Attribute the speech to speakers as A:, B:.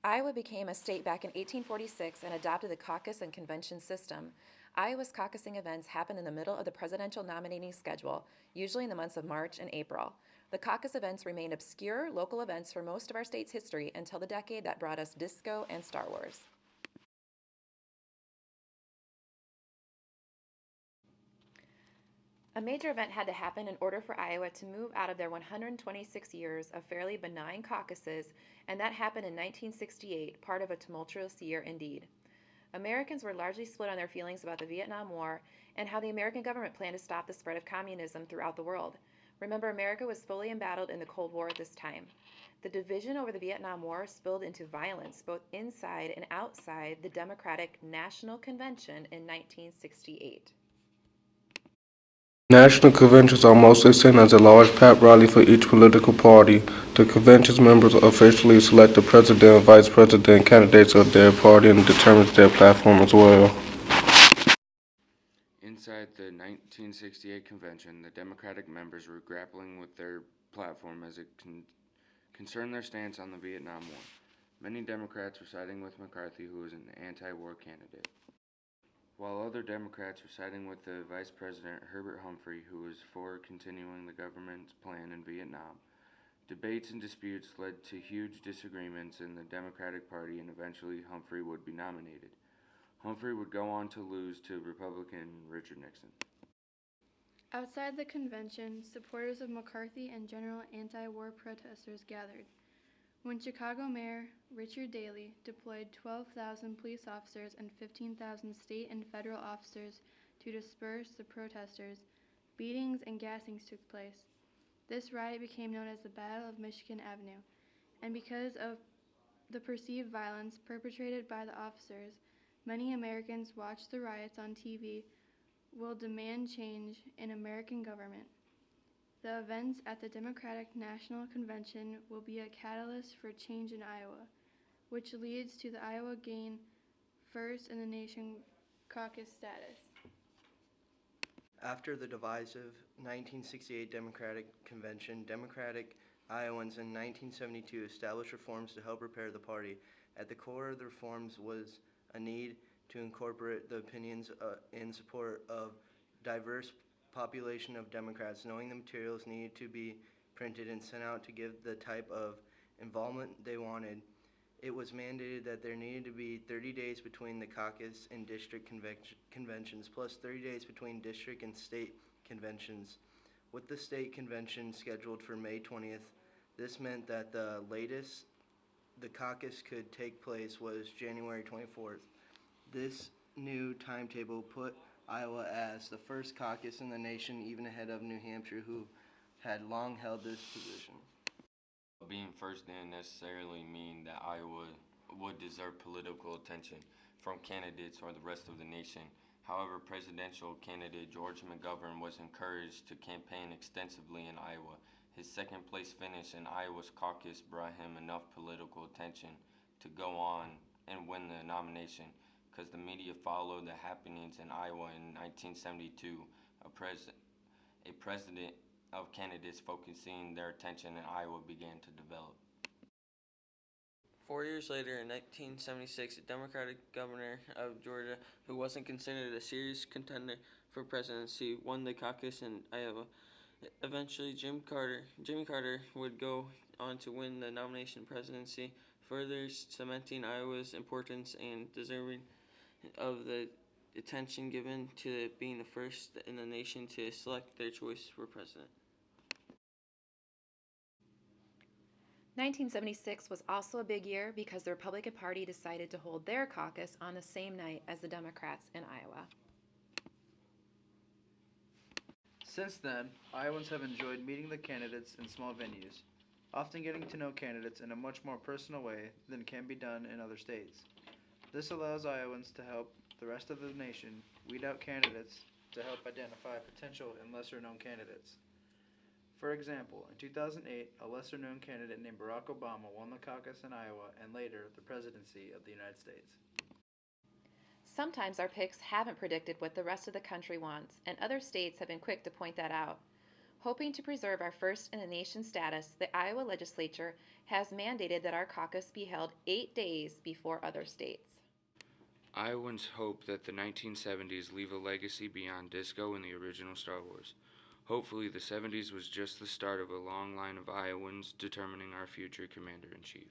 A: Iowa became a state back in 1846 and adopted the caucus and convention system. Iowa's caucusing events happen in the middle of the presidential nominating schedule, usually in the months of March and April. The caucus events remained obscure local events for most of our state's history until the decade that brought us disco and Star Wars. A major event had to happen in order for Iowa to move out of their 126 years of fairly benign caucuses, and that happened in 1968, part of a tumultuous year indeed. Americans were largely split on their feelings about the Vietnam War and how the American government planned to stop the spread of communism throughout the world. Remember, America was fully embattled in the Cold War at this time. The division over the Vietnam War spilled into violence both inside and outside the Democratic National Convention in 1968.
B: National conventions are mostly seen as a large pep rally for each political party. The convention's members officially select the president and vice president candidates of their party and determines their platform as well.
C: Inside the 1968 convention, the Democratic members were grappling with their platform as it concerned their stance on the Vietnam War. Many Democrats were siding with McCarthy, who was an anti-war candidate, while other Democrats were siding with the Vice President Herbert Humphrey, who was for continuing the government's plan in Vietnam. Debates and disputes led to huge disagreements in the Democratic Party, and eventually Humphrey would be nominated. Humphrey would go on to lose to Republican Richard Nixon.
D: Outside the convention, supporters of McCarthy and general anti-war protesters gathered. When Chicago Mayor Richard Daley deployed 12,000 police officers and 15,000 state and federal officers to disperse the protesters, beatings and gassings took place. This riot became known as the Battle of Michigan Avenue, and because of the perceived violence perpetrated by the officers, many Americans watched the riots on TV will demand change in American government. The events at the Democratic National Convention will be a catalyst for change in Iowa, which leads to the Iowa gain first in the nation caucus status.
E: After the divisive 1968 Democratic Convention, Democratic Iowans in 1972 established reforms to help repair the party. At the core of the reforms was a need to incorporate the opinions in support of diverse population of Democrats, knowing the materials needed to be printed and sent out to give the type of involvement they wanted. It was mandated that there needed to be 30 days between the caucus and district conventions, plus 30 days between district and state conventions. With the state convention scheduled for May 20th, this meant that the latest the caucus could take place was January 24th. This new timetable put Iowa as the first caucus in the nation, even ahead of New Hampshire, who had long held this position.
C: Being first didn't necessarily mean that Iowa would deserve political attention from candidates or the rest of the nation. However, presidential candidate George McGovern was encouraged to campaign extensively in Iowa. His second place finish in Iowa's caucus brought him enough political attention to go on and win the nomination, because the media followed the happenings in Iowa in 1972, a precedent of candidates focusing their attention in Iowa began to develop.
F: 4 years later, in 1976, a Democratic governor of Georgia, who wasn't considered a serious contender for presidency, won the caucus in Iowa. Eventually, Jimmy Carter would go on to win the nomination presidency, further cementing Iowa's importance and deserving of the attention given to it being the first in the nation to select their choice for president.
A: 1976 was also a big year because the Republican Party decided to hold their caucus on the same night as the Democrats in Iowa.
G: Since then, Iowans have enjoyed meeting the candidates in small venues, often getting to know candidates in a much more personal way than can be done in other states. This allows Iowans to help the rest of the nation weed out candidates to help identify potential and lesser-known candidates. For example, in 2008, a lesser-known candidate named Barack Obama won the caucus in Iowa and later the presidency of the United States.
A: Sometimes our picks haven't predicted what the rest of the country wants, and other states have been quick to point that out. Hoping to preserve our first-in-the-nation status, the Iowa legislature has mandated that our caucus be held 8 days before other states.
H: Iowans hope that the 1970s leave a legacy beyond disco and the original Star Wars. Hopefully, the 70s was just the start of a long line of Iowans determining our future commander-in-chief.